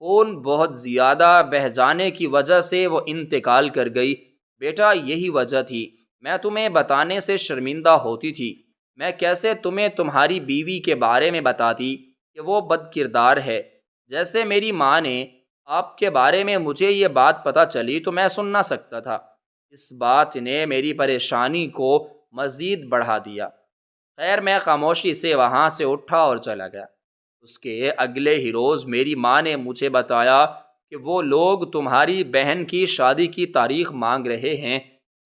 خون بہت زیادہ بہہ جانے کی وجہ سے وہ انتقال کر گئی۔ بیٹا یہی وجہ تھی، میں تمہیں بتانے سے شرمندہ ہوتی تھی۔ میں کیسے تمہیں تمہاری بیوی کے بارے میں بتاتی کہ وہ بد کردار ہے؟ جیسے میری ماں نے آپ کے بارے میں مجھے یہ بات پتہ چلی تو میں سن نہ سکتا تھا۔ اس بات نے میری پریشانی کو مزید بڑھا دیا۔ خیر میں خاموشی سے وہاں سے اٹھا اور چلا گیا۔ اس کے اگلے ہی روز میری ماں نے مجھے بتایا کہ وہ لوگ تمہاری بہن کی شادی کی تاریخ مانگ رہے ہیں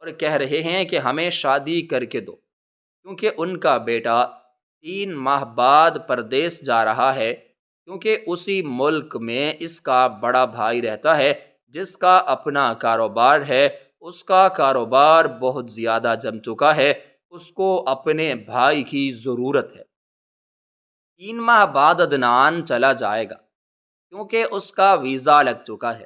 اور کہہ رہے ہیں کہ ہمیں شادی کر کے دو، کیونکہ ان کا بیٹا 3 ماہ بعد پردیس جا رہا ہے، کیونکہ اسی ملک میں اس کا بڑا بھائی رہتا ہے جس کا اپنا کاروبار ہے۔ اس کا کاروبار بہت زیادہ جم چکا ہے، اس کو اپنے بھائی کی ضرورت ہے۔ 3 ماہ بعد عدنان چلا جائے گا کیونکہ اس کا ویزا لگ چکا ہے۔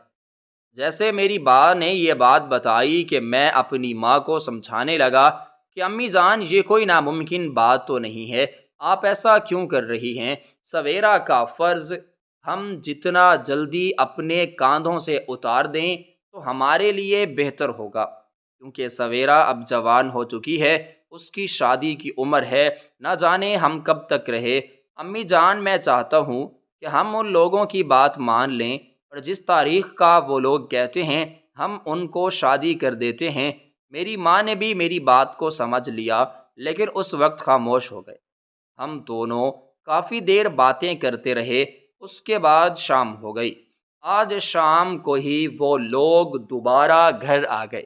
جیسے میری ماں نے یہ بات بتائی کہ میں اپنی ماں کو سمجھانے لگا کہ امی جان یہ کوئی ناممکن بات تو نہیں ہے، آپ ایسا کیوں کر رہی ہیں؟ سویرا کا فرض ہم جتنا جلدی اپنے کاندھوں سے اتار دیں تو ہمارے لیے بہتر ہوگا، کیونکہ سویرا اب جوان ہو چکی ہے، اس کی شادی کی عمر ہے، نہ جانے ہم کب تک رہے۔ امی جان میں چاہتا ہوں کہ ہم ان لوگوں کی بات مان لیں اور جس تاریخ کا وہ لوگ کہتے ہیں ہم ان کو شادی کر دیتے ہیں۔ میری ماں نے بھی میری بات کو سمجھ لیا، لیکن اس وقت خاموش ہو گئے۔ ہم دونوں کافی دیر باتیں کرتے رہے۔ اس کے بعد شام ہو گئی۔ آج شام کو ہی وہ لوگ دوبارہ گھر آ گئے۔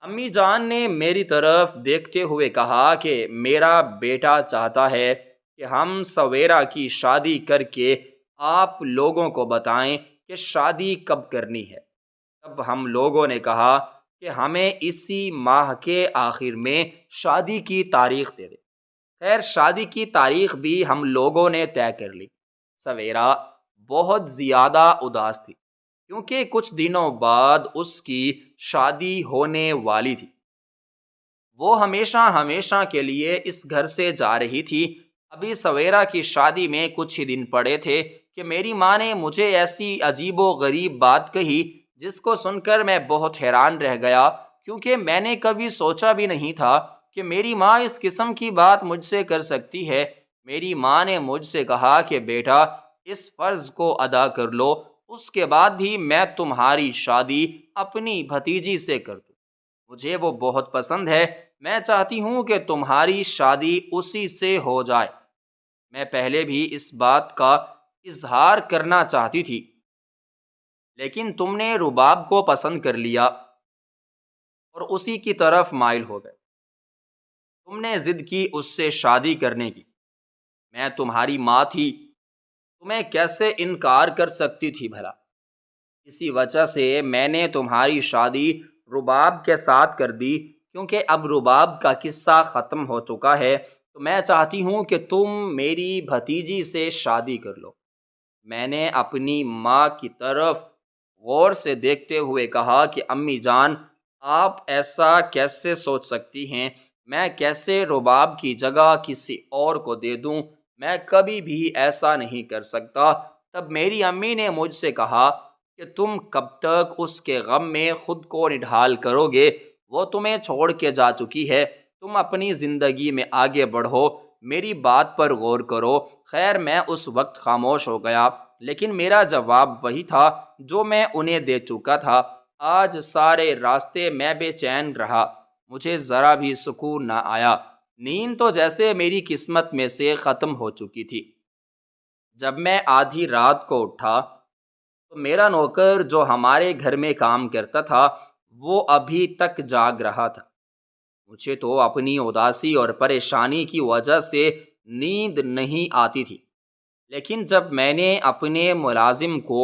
امی جان نے میری طرف دیکھتے ہوئے کہا کہ میرا بیٹا چاہتا ہے کہ ہم سویرا کی شادی کر کے آپ لوگوں کو بتائیں کہ شادی کب کرنی ہے۔ تب ہم لوگوں نے کہا کہ ہمیں اسی ماہ کے آخر میں شادی کی تاریخ دے دے۔ خیر شادی کی تاریخ بھی ہم لوگوں نے طے کر لی۔ سویرا بہت زیادہ اداس تھی کیونکہ کچھ دنوں بعد اس کی شادی ہونے والی تھی۔ وہ ہمیشہ ہمیشہ کے لیے اس گھر سے جا رہی تھی۔ ابھی سویرا کی شادی میں کچھ ہی دن پڑے تھے کہ میری ماں نے مجھے ایسی عجیب و غریب بات کہی جس کو سن کر میں بہت حیران رہ گیا، کیونکہ میں نے کبھی سوچا بھی نہیں تھا کہ میری ماں اس قسم کی بات مجھ سے کر سکتی ہے۔ میری ماں نے مجھ سے کہا کہ بیٹا، اس فرض کو ادا کر لو، اس کے بعد بھی میں تمہاری شادی اپنی بھتیجی سے کر دوں۔ مجھے وہ بہت پسند ہے، میں چاہتی ہوں کہ تمہاری شادی اسی سے ہو جائے۔ میں پہلے بھی اس بات کا اظہار کرنا چاہتی تھی، لیکن تم نے رباب کو پسند کر لیا اور اسی کی طرف مائل ہو گئے۔ تم نے ضد کی اس سے شادی کرنے کی۔ میں تمہاری ماں تھی، تمہیں کیسے انکار کر سکتی تھی بھلا؟ اسی وجہ سے میں نے تمہاری شادی رباب کے ساتھ کر دی، کیونکہ اب رباب کا قصہ ختم ہو چکا ہے، تو میں چاہتی ہوں کہ تم میری بھتیجی سے شادی کر لو۔ میں نے اپنی ماں کی طرف غور سے دیکھتے ہوئے کہا کہ امی جان، آپ ایسا کیسے سوچ سکتی ہیں؟ میں کیسے رباب کی جگہ کسی اور کو دے دوں؟ میں کبھی بھی ایسا نہیں کر سکتا۔ تب میری امی نے مجھ سے کہا کہ تم کب تک اس کے غم میں خود کو نڈھال کرو گے؟ وہ تمہیں چھوڑ کے جا چکی ہے، تم اپنی زندگی میں آگے بڑھو، میری بات پر غور کرو۔ خیر، میں اس وقت خاموش ہو گیا، لیکن میرا جواب وہی تھا جو میں انہیں دے چکا تھا۔ آج سارے راستے میں بے چین رہا، مجھے ذرا بھی سکون نہ آیا۔ نیند تو جیسے میری قسمت میں سے ختم ہو چکی تھی۔ جب میں آدھی رات کو اٹھا تو میرا نوکر جو ہمارے گھر میں کام کرتا تھا وہ ابھی تک جاگ رہا تھا۔ مجھے تو اپنی اداسی اور پریشانی کی وجہ سے نیند نہیں آتی تھی، لیکن جب میں نے اپنے ملازم کو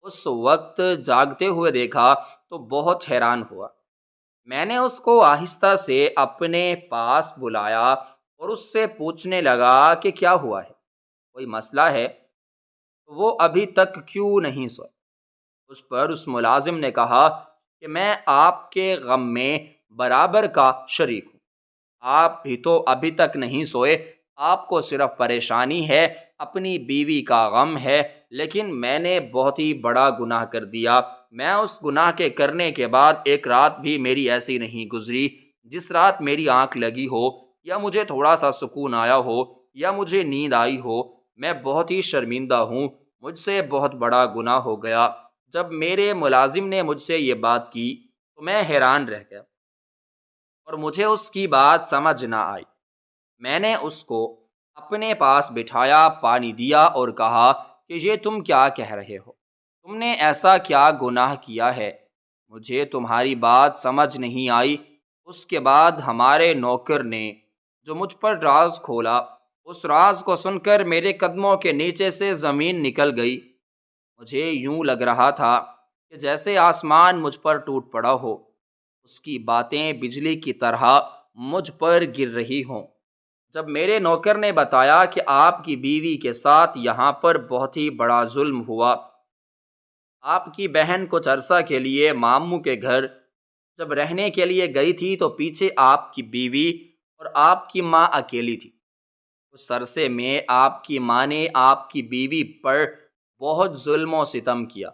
اس وقت جاگتے ہوئے دیکھا تو بہت حیران ہوا۔ میں نے اس کو آہستہ سے اپنے پاس بلایا اور اس سے پوچھنے لگا کہ کیا ہوا ہے، کوئی مسئلہ ہے؟ وہ ابھی تک کیوں نہیں سوئے؟ اس پر اس ملازم نے کہا کہ میں آپ کے غم میں برابر کا شریک ہوں۔ آپ بھی تو ابھی تک نہیں سوئے، آپ کو صرف پریشانی ہے، اپنی بیوی کا غم ہے، لیکن میں نے بہت ہی بڑا گناہ کر دیا۔ میں اس گناہ کے کرنے کے بعد ایک رات بھی میری ایسی نہیں گزری جس رات میری آنکھ لگی ہو یا مجھے تھوڑا سا سکون آیا ہو یا مجھے نیند آئی ہو۔ میں بہت ہی شرمندہ ہوں، مجھ سے بہت بڑا گناہ ہو گیا۔ جب میرے ملازم نے مجھ سے یہ بات کی تو میں حیران رہ گیا اور مجھے اس کی بات سمجھ نہ آئی۔ میں نے اس کو اپنے پاس بٹھایا، پانی دیا اور کہا کہ یہ تم کیا کہہ رہے ہو؟ تم نے ایسا کیا گناہ کیا ہے؟ مجھے تمہاری بات سمجھ نہیں آئی۔ اس کے بعد ہمارے نوکر نے جو مجھ پر راز کھولا، اس راز کو سن کر میرے قدموں کے نیچے سے زمین نکل گئی۔ مجھے یوں لگ رہا تھا کہ جیسے آسمان مجھ پر ٹوٹ پڑا ہو، اس کی باتیں بجلی کی طرح مجھ پر گر رہی ہوں۔ جب میرے نوکر نے بتایا کہ آپ کی بیوی کے ساتھ یہاں پر بہت ہی بڑا ظلم ہوا، آپ کی بہن کچھ عرصہ کے لیے ماموں کے گھر جب رہنے کے لیے گئی تھی تو پیچھے آپ کی بیوی اور آپ کی ماں اکیلی تھی۔ اس عرصے میں آپ کی ماں نے آپ کی بیوی پر بہت ظلم و ستم کیا۔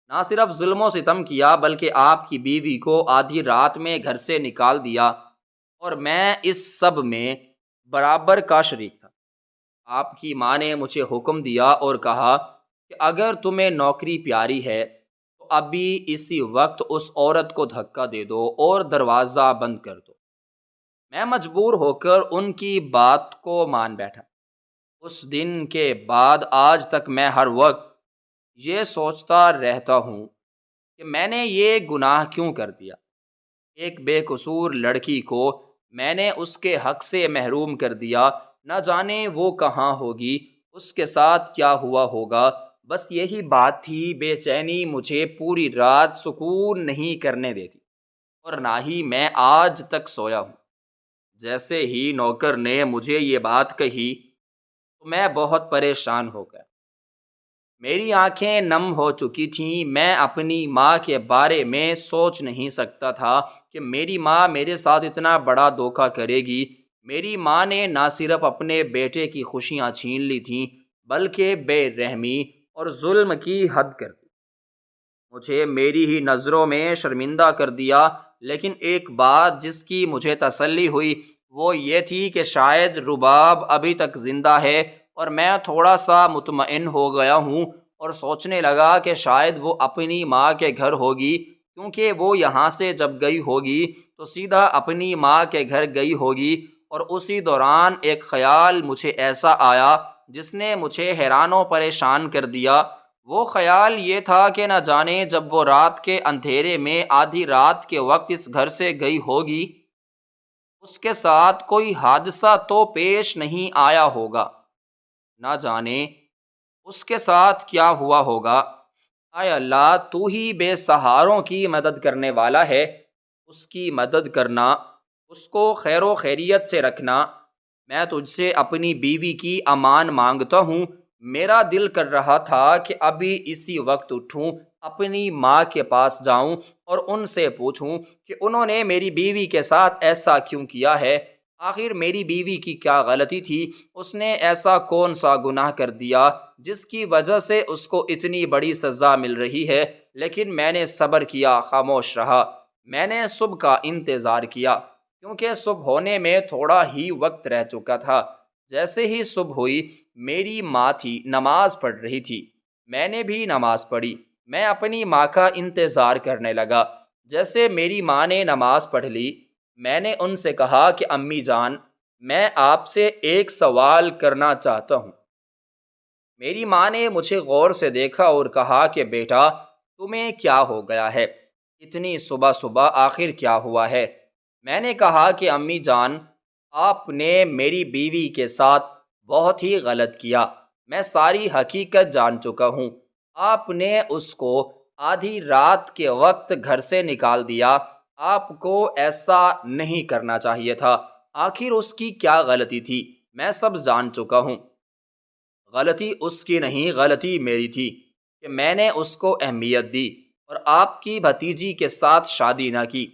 نہ صرف ظلم و ستم کیا بلکہ آپ کی بیوی کو آدھی رات میں گھر سے نکال دیا، اور میں اس سب میں برابر کا شریک تھا۔ آپ کی ماں نے مجھے حکم دیا اور کہا کہ اگر تمہیں نوکری پیاری ہے تو ابھی اسی وقت اس عورت کو دھکا دے دو اور دروازہ بند کر دو۔ میں مجبور ہو کر ان کی بات کو مان بیٹھا۔ اس دن کے بعد آج تک میں ہر وقت یہ سوچتا رہتا ہوں کہ میں نے یہ گناہ کیوں کر دیا۔ ایک بے قصور لڑکی کو میں نے اس کے حق سے محروم کر دیا۔ نہ جانے وہ کہاں ہوگی، اس کے ساتھ کیا ہوا ہوگا۔ بس یہی بات تھی، بے چینی مجھے پوری رات سکون نہیں کرنے دیتی، اور نہ ہی میں آج تک سویا ہوں۔ جیسے ہی نوکر نے مجھے یہ بات کہی تو میں بہت پریشان ہو گیا۔ میری آنکھیں نم ہو چکی تھیں۔ میں اپنی ماں کے بارے میں سوچ نہیں سکتا تھا کہ میری ماں میرے ساتھ اتنا بڑا دھوکہ کرے گی۔ میری ماں نے نہ صرف اپنے بیٹے کی خوشیاں چھین لی تھیں بلکہ بے رحمی اور ظلم کی حد کر دی۔ مجھے میری ہی نظروں میں شرمندہ کر دیا، لیکن ایک بات جس کی مجھے تسلی ہوئی وہ یہ تھی کہ شاید رباب ابھی تک زندہ ہے، اور میں تھوڑا سا مطمئن ہو گیا ہوں اور سوچنے لگا کہ شاید وہ اپنی ماں کے گھر ہوگی، کیونکہ وہ یہاں سے جب گئی ہوگی تو سیدھا اپنی ماں کے گھر گئی ہوگی۔ اور اسی دوران ایک خیال مجھے ایسا آیا جس نے مجھے حیران و پریشان کر دیا۔ وہ خیال یہ تھا کہ نہ جانے جب وہ رات کے اندھیرے میں آدھی رات کے وقت اس گھر سے گئی ہوگی، اس کے ساتھ کوئی حادثہ تو پیش نہیں آیا ہوگا، نہ جانے اس کے ساتھ کیا ہوا ہوگا۔ اے اللہ، تو ہی بے سہاروں کی مدد کرنے والا ہے، اس کی مدد کرنا، اس کو خیر و خیریت سے رکھنا۔ میں تجھ سے اپنی بیوی کی امان مانگتا ہوں۔ میرا دل کر رہا تھا کہ ابھی اسی وقت اٹھوں، اپنی ماں کے پاس جاؤں اور ان سے پوچھوں کہ انہوں نے میری بیوی کے ساتھ ایسا کیوں کیا ہے۔ آخر میری بیوی کی کیا غلطی تھی؟ اس نے ایسا کون سا گناہ کر دیا جس کی وجہ سے اس کو اتنی بڑی سزا مل رہی ہے؟ لیکن میں نے صبر کیا، خاموش رہا۔ میں نے صبح کا انتظار کیا، کیونکہ صبح ہونے میں تھوڑا ہی وقت رہ چکا تھا۔ جیسے ہی صبح ہوئی، میری ماں تھی، نماز پڑھ رہی تھی۔ میں نے بھی نماز پڑھی۔ میں اپنی ماں کا انتظار کرنے لگا۔ جیسے میری ماں نے نماز پڑھ لی، میں نے ان سے کہا کہ امی جان، میں آپ سے ایک سوال کرنا چاہتا ہوں۔ میری ماں نے مجھے غور سے دیکھا اور کہا کہ بیٹا، تمہیں کیا ہو گیا ہے؟ اتنی صبح صبح آخر کیا ہوا ہے؟ میں نے کہا کہ امی جان، آپ نے میری بیوی کے ساتھ بہت ہی غلط کیا۔ میں ساری حقیقت جان چکا ہوں۔ آپ نے اس کو آدھی رات کے وقت گھر سے نکال دیا۔ آپ کو ایسا نہیں کرنا چاہیے تھا۔ آخر اس کی کیا غلطی تھی؟ میں سب جان چکا ہوں۔ غلطی اس کی نہیں، غلطی میری تھی کہ میں نے اس کو اہمیت دی اور آپ کی بھتیجی کے ساتھ شادی نہ کی،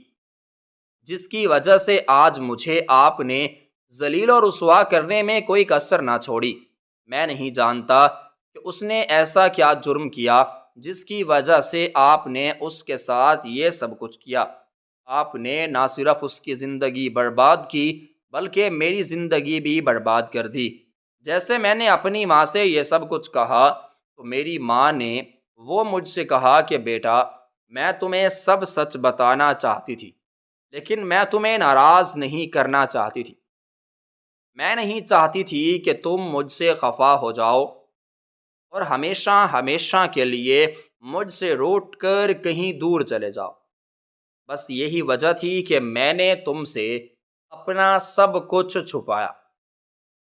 جس کی وجہ سے آج مجھے آپ نے ذلیل و رسوا کرنے میں کوئی کسر نہ چھوڑی۔ میں نہیں جانتا کہ اس نے ایسا کیا جرم کیا جس کی وجہ سے آپ نے اس کے ساتھ یہ سب کچھ کیا۔ آپ نے نہ صرف اس کی زندگی برباد کی بلکہ میری زندگی بھی برباد کر دی۔ جیسے میں نے اپنی ماں سے یہ سب کچھ کہا تو میری ماں نے مجھ سے کہا کہ بیٹا، میں تمہیں سب سچ بتانا چاہتی تھی، لیکن میں تمہیں ناراض نہیں کرنا چاہتی تھی۔ میں نہیں چاہتی تھی کہ تم مجھ سے خفا ہو جاؤ اور ہمیشہ ہمیشہ کے لیے مجھ سے روٹ کر کہیں دور چلے جاؤ۔ بس یہی وجہ تھی کہ میں نے تم سے اپنا سب کچھ چھپایا۔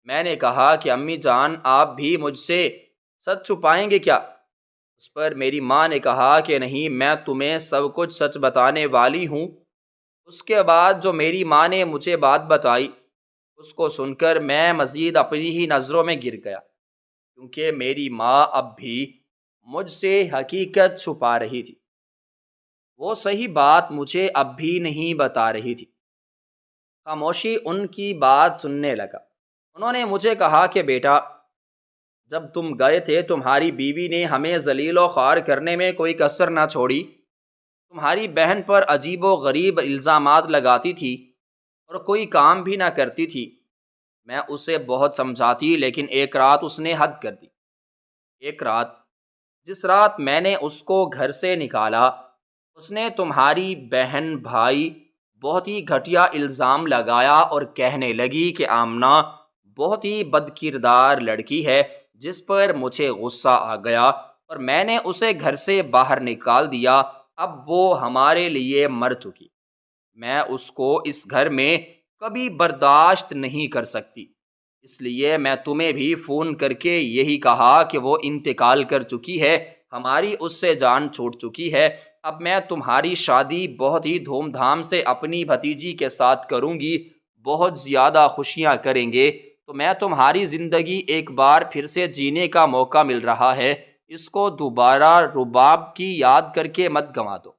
میں نے کہا کہ امی جان، آپ بھی مجھ سے سچ چھپائیں گے کیا؟ اس پر میری ماں نے کہا کہ نہیں، میں تمہیں سب کچھ سچ بتانے والی ہوں۔ اس کے بعد جو میری ماں نے مجھے بات بتائی، اس کو سن کر میں مزید اپنی ہی نظروں میں گر گیا، کیونکہ میری ماں اب بھی مجھ سے حقیقت چھپا رہی تھی۔ وہ صحیح بات مجھے اب بھی نہیں بتا رہی تھی۔ خاموشی ان کی بات سننے لگا۔ انہوں نے مجھے کہا کہ بیٹا، جب تم گئے تھے تمہاری بیوی نے ہمیں ذلیل و خوار کرنے میں کوئی کسر نہ چھوڑی۔ تمہاری بہن پر عجیب و غریب الزامات لگاتی تھی اور کوئی کام بھی نہ کرتی تھی۔ میں اسے بہت سمجھاتی، لیکن ایک رات اس نے حد کر دی۔ ایک رات، جس رات میں نے اس کو گھر سے نکالا، اس نے تمہاری بہن بھائی بہت ہی گھٹیا الزام لگایا اور کہنے لگی کہ آمنہ بہت ہی بد کردار لڑکی ہے، جس پر مجھے غصہ آ گیا اور میں نے اسے گھر سے باہر نکال دیا۔ اب وہ ہمارے لیے مر چکی۔ میں اس کو اس گھر میں کبھی برداشت نہیں کر سکتی، اس لیے میں تمہیں بھی فون کر کے یہی کہا کہ وہ انتقال کر چکی ہے، ہماری اس سے جان چھوٹ چکی ہے۔ اب میں تمہاری شادی بہت ہی دھوم دھام سے اپنی بھتیجی کے ساتھ کروں گی، بہت زیادہ خوشیاں کریں گے، تو میں تمہاری زندگی ایک بار پھر سے جینے کا موقع مل رہا ہے، اس کو دوبارہ رباب کی یاد کر کے مت گنوا دو۔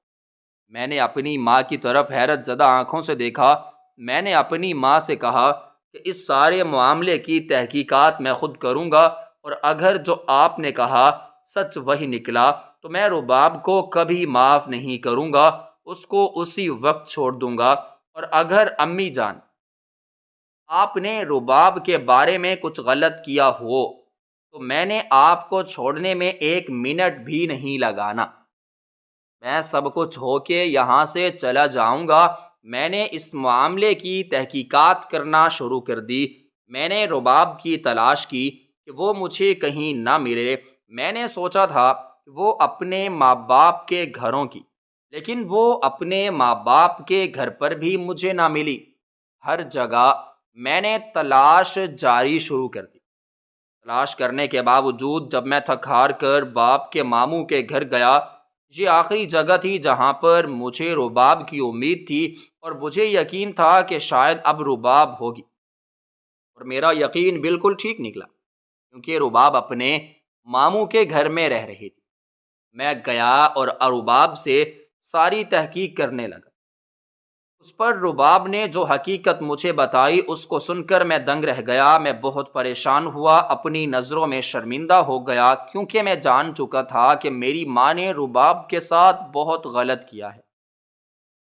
میں نے اپنی ماں کی طرف حیرت زدہ آنکھوں سے دیکھا۔ میں نے اپنی ماں سے کہا کہ اس سارے معاملے کی تحقیقات میں خود کروں گا، اور اگر جو آپ نے کہا سچ وہی نکلا تو میں رباب کو کبھی معاف نہیں کروں گا، اس کو اسی وقت چھوڑ دوں گا۔ اور اگر امی جان آپ نے رباب کے بارے میں کچھ غلط کیا ہو تو میں نے آپ کو چھوڑنے میں 1 منٹ بھی نہیں لگانا، میں سب کچھ ہو کے یہاں سے چلا جاؤں گا۔ میں نے اس معاملے کی تحقیقات کرنا شروع کر دی۔ میں نے رباب کی تلاش کی کہ وہ مجھے کہیں نہ ملے۔ میں نے سوچا تھا کہ وہ اپنے ماں باپ کے گھروں کی، لیکن وہ اپنے ماں باپ کے گھر پر بھی مجھے نہ ملی۔ ہر جگہ میں نے تلاش جاری شروع کر دی۔ تلاش کرنے کے باوجود جب میں تھک ہار کر باپ کے ماموں کے گھر گیا، یہ آخری جگہ تھی جہاں پر مجھے رباب کی امید تھی، اور مجھے یقین تھا کہ شاید اب رباب ہوگی۔ اور میرا یقین بالکل ٹھیک نکلا، کیونکہ رباب اپنے ماموں کے گھر میں رہ رہی تھی۔ میں گیا اور رباب سے ساری تحقیق کرنے لگا۔ اس پر رباب نے جو حقیقت مجھے بتائی اس کو سن کر میں دنگ رہ گیا۔ میں بہت پریشان ہوا، اپنی نظروں میں شرمندہ ہو گیا، کیونکہ میں جان چکا تھا کہ میری ماں نے رباب کے ساتھ بہت غلط کیا ہے،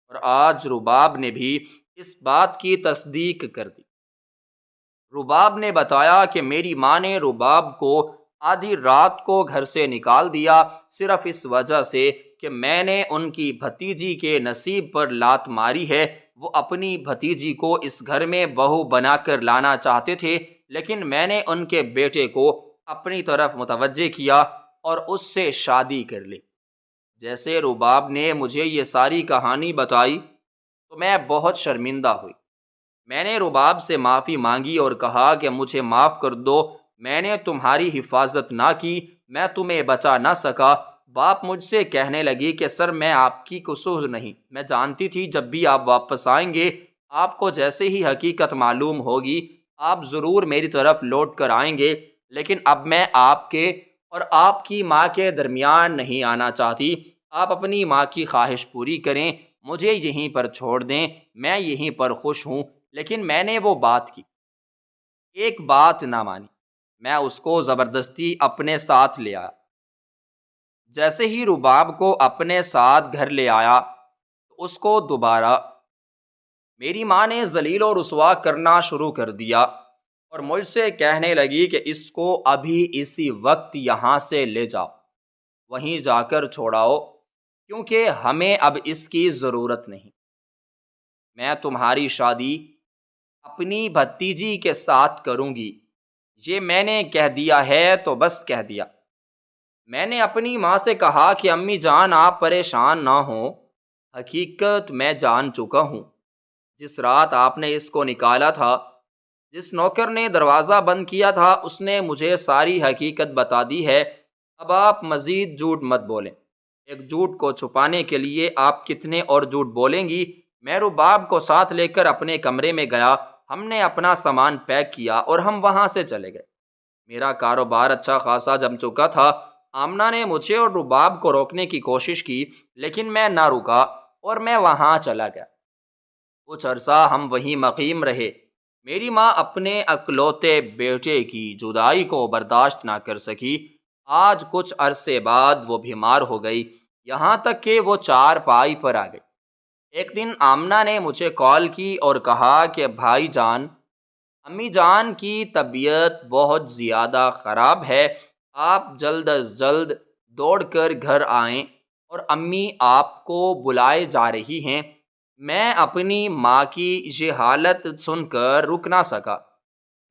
اور آج رباب نے بھی اس بات کی تصدیق کر دی۔ رباب نے بتایا کہ میری ماں نے رباب کو آدھی رات کو گھر سے نکال دیا، صرف اس وجہ سے کہ میں نے ان کی بھتیجی کے نصیب پر لات ماری ہے۔ وہ اپنی بھتیجی کو اس گھر میں بہو بنا کر لانا چاہتے تھے، لیکن میں نے ان کے بیٹے کو اپنی طرف متوجہ کیا اور اس سے شادی کر لی۔ جیسے رباب نے مجھے یہ ساری کہانی بتائی تو میں بہت شرمندہ ہوئی۔ میں نے رباب سے معافی مانگی اور کہا کہ مجھے معاف کر دو، میں نے تمہاری حفاظت نہ کی، میں تمہیں بچا نہ سکا۔ باپ مجھ سے کہنے لگی کہ سر میں آپ کی قصور نہیں، میں جانتی تھی جب بھی آپ واپس آئیں گے، آپ کو جیسے ہی حقیقت معلوم ہوگی آپ ضرور میری طرف لوٹ کر آئیں گے، لیکن اب میں آپ کے اور آپ کی ماں کے درمیان نہیں آنا چاہتی۔ آپ اپنی ماں کی خواہش پوری کریں، مجھے یہیں پر چھوڑ دیں، میں یہیں پر خوش ہوں۔ لیکن میں نے وہ بات کی، ایک بات نہ مانی، میں اس کو زبردستی اپنے ساتھ لے آیا۔ جیسے ہی رباب کو اپنے ساتھ گھر لے آیا تو اس کو دوبارہ میری ماں نے ذلیل و رسوا کرنا شروع کر دیا، اور مجھ سے کہنے لگی کہ اس کو ابھی اسی وقت یہاں سے لے جاؤ، وہیں جا کر چھوڑاؤ، کیونکہ ہمیں اب اس کی ضرورت نہیں۔ میں تمہاری شادی اپنی بھتیجی کے ساتھ کروں گی، یہ میں نے کہہ دیا ہے تو بس کہہ دیا۔ میں نے اپنی ماں سے کہا کہ امی جان آپ پریشان نہ ہوں، حقیقت میں جان چکا ہوں۔ جس رات آپ نے اس کو نکالا تھا، جس نوکر نے دروازہ بند کیا تھا، اس نے مجھے ساری حقیقت بتا دی ہے۔ اب آپ مزید جھوٹ مت بولیں، ایک جھوٹ کو چھپانے کے لیے آپ کتنے اور جھوٹ بولیں گی۔ میں رباب کو ساتھ لے کر اپنے کمرے میں گیا، ہم نے اپنا سامان پیک کیا اور ہم وہاں سے چلے گئے۔ میرا کاروبار اچھا خاصا جم چکا تھا۔ آمنہ نے مجھے اور رباب کو روکنے کی کوشش کی، لیکن میں نہ رکا اور میں وہاں چلا گیا۔ کچھ عرصہ ہم وہیں مقیم رہے۔ میری ماں اپنے اکلوتے بیٹے کی جدائی کو برداشت نہ کر سکی۔ آج کچھ عرصے بعد وہ بیمار ہو گئی، یہاں تک کہ وہ چارپائی پر آ گئی۔ ایک دن آمنہ نے مجھے کال کی اور کہا کہ بھائی جان، امی جان کی طبیعت بہت زیادہ خراب ہے، آپ جلد از جلد دوڑ کر گھر آئیں، اور امی آپ کو بلائے جا رہی ہیں۔ میں اپنی ماں کی یہ حالت سن کر رک نہ سکا،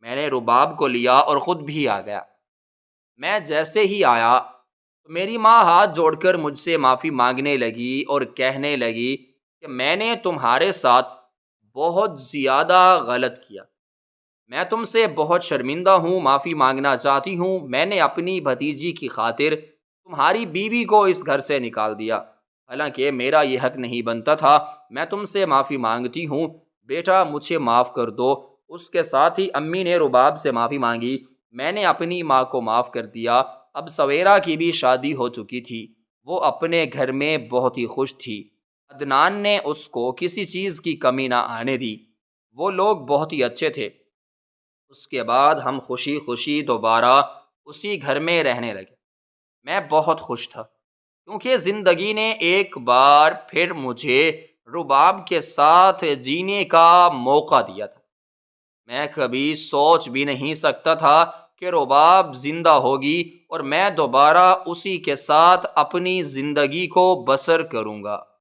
میں نے رباب کو لیا اور خود بھی آ گیا۔ میں جیسے ہی آیا تو میری ماں ہاتھ جوڑ کر مجھ سے معافی مانگنے لگی اور کہنے لگی کہ میں نے تمہارے ساتھ بہت زیادہ غلط کیا، میں تم سے بہت شرمندہ ہوں، معافی مانگنا چاہتی ہوں۔ میں نے اپنی بھتیجی کی خاطر تمہاری بیوی کو اس گھر سے نکال دیا، حالانکہ میرا یہ حق نہیں بنتا تھا۔ میں تم سے معافی مانگتی ہوں، بیٹا مجھے معاف کر دو۔ اس کے ساتھ ہی امی نے رباب سے معافی مانگی، میں نے اپنی ماں کو معاف کر دیا۔ اب سویرا کی بھی شادی ہو چکی تھی، وہ اپنے گھر میں بہت ہی خوش تھی۔ عدنان نے اس کو کسی چیز کی کمی نہ آنے دی، وہ لوگ بہت ہی اچھے تھے۔ اس کے بعد ہم خوشی خوشی دوبارہ اسی گھر میں رہنے لگے۔ میں بہت خوش تھا۔ کیونکہ زندگی نے ایک بار پھر مجھے رباب کے ساتھ جینے کا موقع دیا تھا۔ میں کبھی سوچ بھی نہیں سکتا تھا کہ رباب زندہ ہوگی اور میں دوبارہ اسی کے ساتھ اپنی زندگی کو بسر کروں گا۔